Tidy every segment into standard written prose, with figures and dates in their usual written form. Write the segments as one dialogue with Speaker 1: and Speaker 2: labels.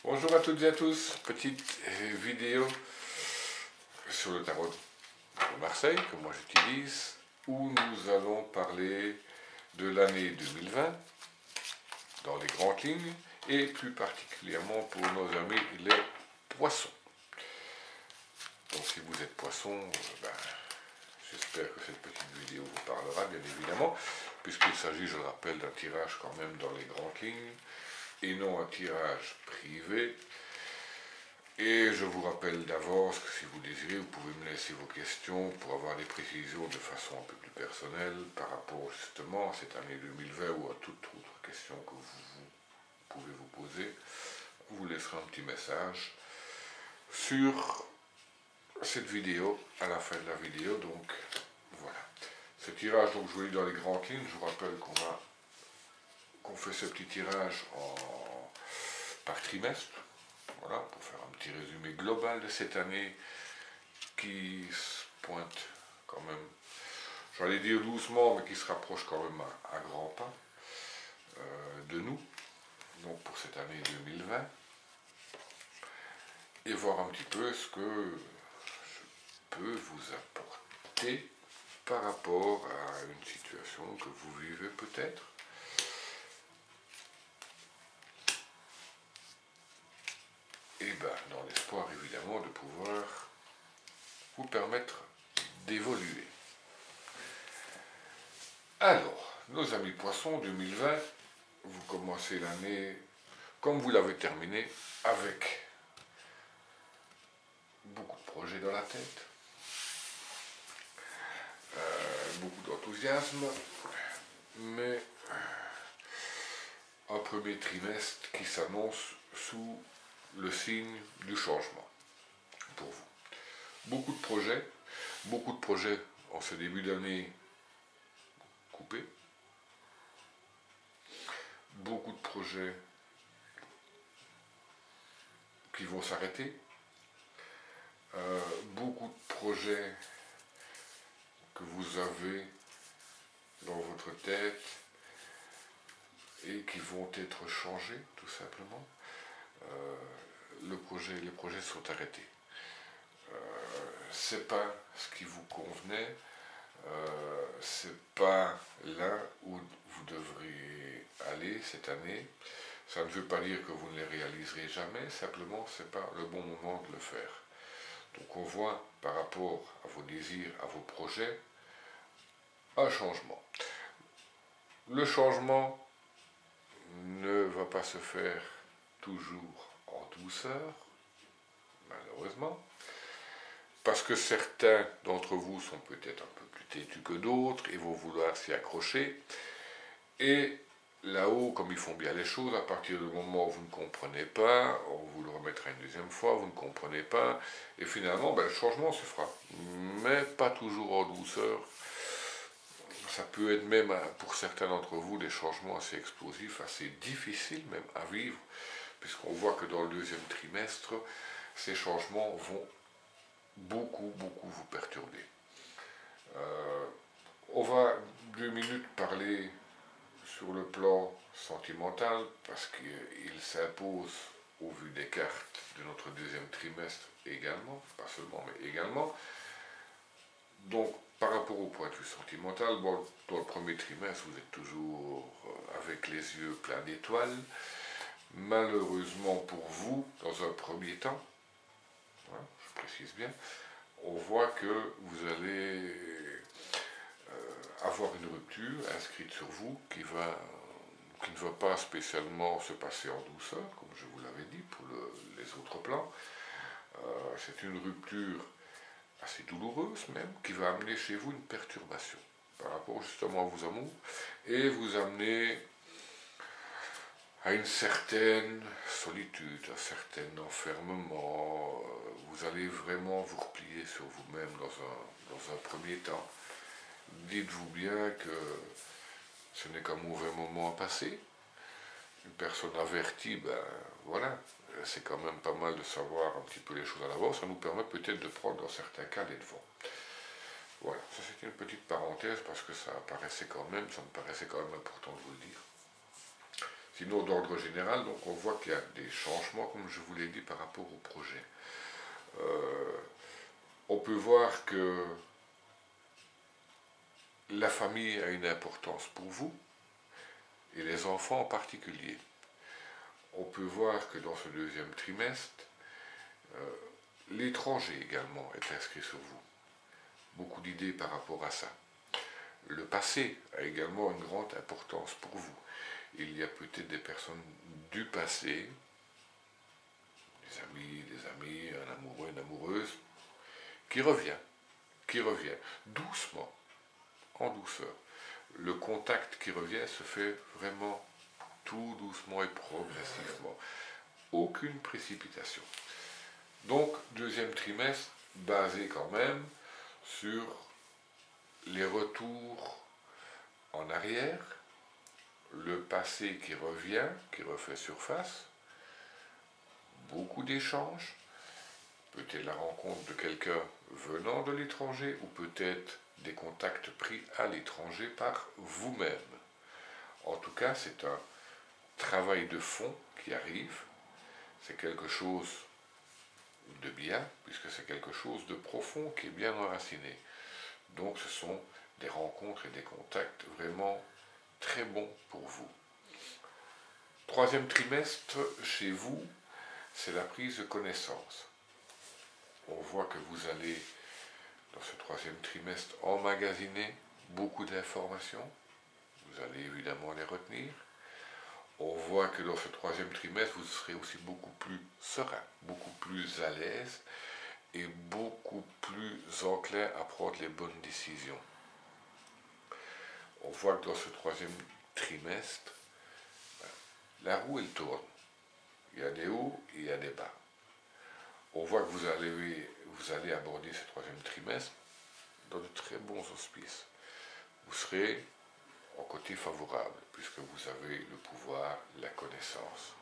Speaker 1: Bonjour à toutes et à tous, petite vidéo sur le tarot de Marseille que moi j'utilise, où nous allons parler de l'année 2020 dans les grandes lignes et plus particulièrement pour nos amis les poissons. Donc si vous êtes poisson, j'espère que cette petite vidéo vous parlera bien évidemment, puisqu'il s'agit, je le rappelle, d'un tirage quand même dans les grandes lignes et non un tirage privé. Et je vous rappelle d'avance que si vous désirez, vous pouvez me laisser vos questions pour avoir des précisions de façon un peu plus personnelle par rapport justement à cette année 2020 ou à toute autre question que vous pouvez vous poser. Je vous laisserai un petit message sur cette vidéo à la fin de la vidéo. Donc voilà. Ce tirage, donc je vous lis dans les grandes lignes. Je vous rappelle qu'on fait ce petit tirage par trimestre. Voilà, pour faire un petit résumé global de cette année qui se pointe quand même, j'allais dire doucement, mais qui se rapproche quand même à grands pas de nous, donc pour cette année 2020, et voir un petit peu ce que je peux vous apporter par rapport à une situation que vous vivez peut-être. Et dans l'espoir évidemment de pouvoir vous permettre d'évoluer. Alors, nos amis poissons 2020, vous commencez l'année comme vous l'avez terminée, avec beaucoup de projets dans la tête, beaucoup d'enthousiasme, mais un premier trimestre qui s'annonce sous le signe du changement pour vous. Beaucoup de projets en ce début d'année coupés, beaucoup de projets qui vont s'arrêter, beaucoup de projets que vous avez dans votre tête et qui vont être changés tout simplement. Les projets sont arrêtés. C'est pas ce qui vous convenait, c'est pas là où vous devriez aller cette année. Ça ne veut pas dire que vous ne les réaliserez jamais, simplement c'est pas le bon moment de le faire. Donc on voit par rapport à vos désirs, à vos projets, un changement. Le changement ne va pas se faire toujours en douceur, malheureusement, parce que certains d'entre vous sont peut-être un peu plus têtus que d'autres et vont vouloir s'y accrocher. Et là-haut, comme ils font bien les choses, à partir du moment où vous ne comprenez pas, on vous le remettra une deuxième fois, vous ne comprenez pas, et finalement, le changement se fera, mais pas toujours en douceur. Ça peut être même, pour certains d'entre vous, des changements assez explosifs, assez difficiles même à vivre, puisqu'on voit que dans le deuxième trimestre, ces changements vont beaucoup vous perturber. On va 2 minutes parler sur le plan sentimental, parce qu'il s'impose au vu des cartes de notre deuxième trimestre également, pas seulement, mais également. Donc, par rapport au point de vue sentimental, dans le premier trimestre, vous êtes toujours avec les yeux pleins d'étoiles. Malheureusement pour vous, dans un premier temps, hein, je précise bien, on voit que vous allez avoir une rupture inscrite sur vous qui ne va pas spécialement se passer en douceur, comme je vous l'avais dit pour les autres plans. C'est une rupture assez douloureuse même, qui va amener chez vous une perturbation par rapport justement à vos amours, et vous amener à une certaine solitude, un certain enfermement. Vous allez vraiment vous replier sur vous-même dans un premier temps. Dites-vous bien que ce n'est qu'un mauvais moment à passer. Une personne avertie, voilà, c'est quand même pas mal de savoir un petit peu les choses à l'avance. Ça nous permet peut-être de prendre dans certains cas les devants. Voilà, ça c'était une petite parenthèse parce que ça me paraissait quand même important de vous le dire. Sinon, d'ordre général, donc on voit qu'il y a des changements, comme je vous l'ai dit, par rapport au projet. On peut voir que la famille a une importance pour vous, et les enfants en particulier. On peut voir que dans ce deuxième trimestre, l'étranger également est inscrit sur vous. Beaucoup d'idées par rapport à ça. Le passé a également une grande importance pour vous. Il y a peut-être des personnes du passé, des amis, un amoureux, une amoureuse, qui revient doucement, en douceur. Le contact qui revient se fait vraiment tout doucement et progressivement. Aucune précipitation. Donc, deuxième trimestre, basé quand même sur les retours en arrière, le passé qui revient, qui refait surface, beaucoup d'échanges, peut-être la rencontre de quelqu'un venant de l'étranger ou peut-être des contacts pris à l'étranger par vous-même. En tout cas, c'est un travail de fond qui arrive, c'est quelque chose de bien, puisque c'est quelque chose de profond qui est bien enraciné. Donc ce sont des rencontres et des contacts vraiment très bons pour vous. Troisième trimestre, chez vous, c'est la prise de connaissance. On voit que vous allez, dans ce troisième trimestre, emmagasiner beaucoup d'informations. Vous allez évidemment les retenir. On voit que dans ce troisième trimestre, vous serez aussi beaucoup plus serein, beaucoup plus à l'aise et beaucoup plus enclin à prendre les bonnes décisions. On voit que dans ce troisième trimestre, la roue elle tourne. Il y a des hauts et il y a des bas. On voit que vous allez aborder ce troisième trimestre dans de très bons auspices. Vous serez en côté favorable, puisque vous avez le pouvoir, la connaissance.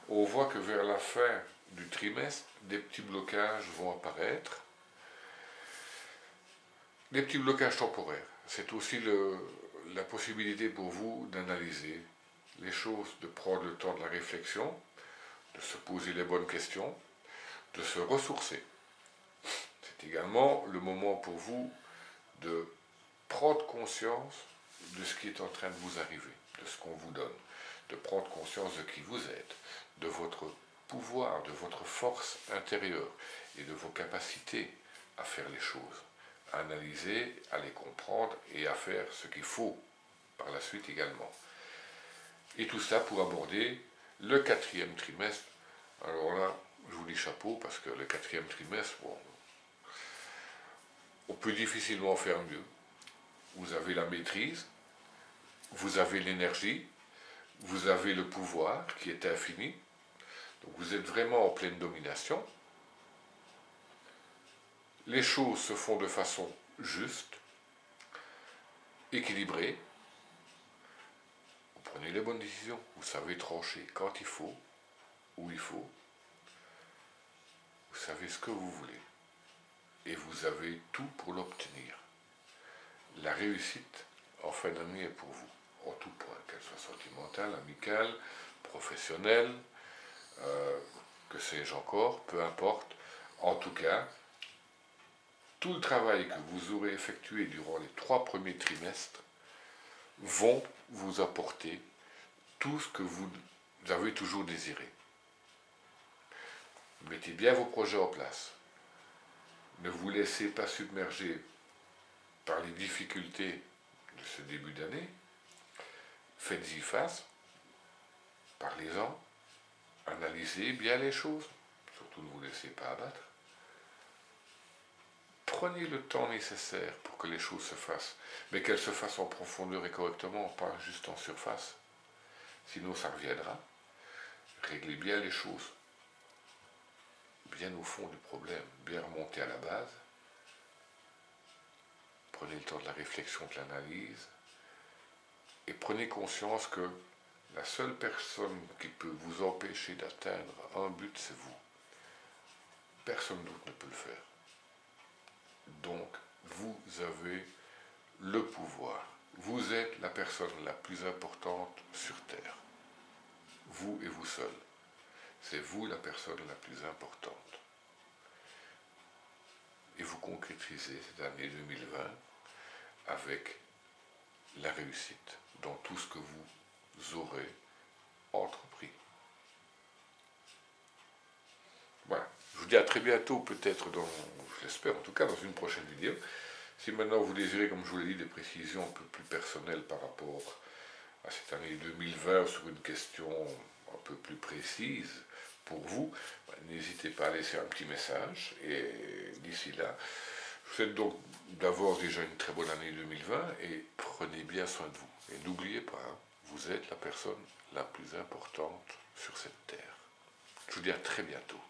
Speaker 1: On voit que vers la fin du trimestre, des petits blocages vont apparaître. Des petits blocages temporaires. C'est aussi la possibilité pour vous d'analyser les choses, de prendre le temps de la réflexion, de se poser les bonnes questions, de se ressourcer. C'est également le moment pour vous de prendre conscience de ce qui est en train de vous arriver, de ce qu'on vous donne, de prendre conscience de qui vous êtes, de votre pouvoir, de votre force intérieure et de vos capacités à faire les choses, à analyser, à les comprendre et à faire ce qu'il faut par la suite également. Et tout ça pour aborder le quatrième trimestre. Alors là, je vous dis chapeau parce que le quatrième trimestre, bon, on peut difficilement faire mieux. Vous avez la maîtrise, vous avez l'énergie, vous avez le pouvoir qui est infini. Donc vous êtes vraiment en pleine domination. Les choses se font de façon juste, équilibrée. Vous prenez les bonnes décisions, vous savez trancher quand il faut, où il faut. Vous savez ce que vous voulez. Et vous avez tout pour l'obtenir. La réussite en fin d'année est pour vous, en tout point, qu'elle soit sentimentale, amicale, professionnelle, que sais-je encore, peu importe. En tout cas, tout le travail que vous aurez effectué durant les 3 premiers trimestres vont vous apporter tout ce que vous avez toujours désiré. Mettez bien vos projets en place. Ne vous laissez pas submerger par les difficultés de ce début d'année. Faites-y face, parlez-en, analysez bien les choses, surtout ne vous laissez pas abattre. Prenez le temps nécessaire pour que les choses se fassent, mais qu'elles se fassent en profondeur et correctement, pas juste en surface. Sinon ça reviendra. Réglez bien les choses, bien au fond du problème, bien remonter à la base. Prenez le temps de la réflexion, de l'analyse, et prenez conscience que la seule personne qui peut vous empêcher d'atteindre un but, c'est vous. Personne d'autre ne peut le faire. Donc, vous avez le pouvoir. Vous êtes la personne la plus importante sur Terre. vous et vous seul. C'est vous la personne la plus importante. Et vous concrétisez cette année 2020 avec la réussite dans tout ce que vous aurez entrepris. Voilà. Je vous dis à très bientôt, peut-être je l'espère en tout cas, dans une prochaine vidéo. Si maintenant vous désirez, comme je vous l'ai dit, des précisions un peu plus personnelles par rapport à cette année 2020 sur une question un peu plus précise pour vous, n'hésitez pas à laisser un petit message. Et d'ici là, je vous souhaite donc d'abord déjà une très bonne année 2020 et prenez bien soin de vous. Et n'oubliez pas, vous êtes la personne la plus importante sur cette terre. Je vous dis à très bientôt.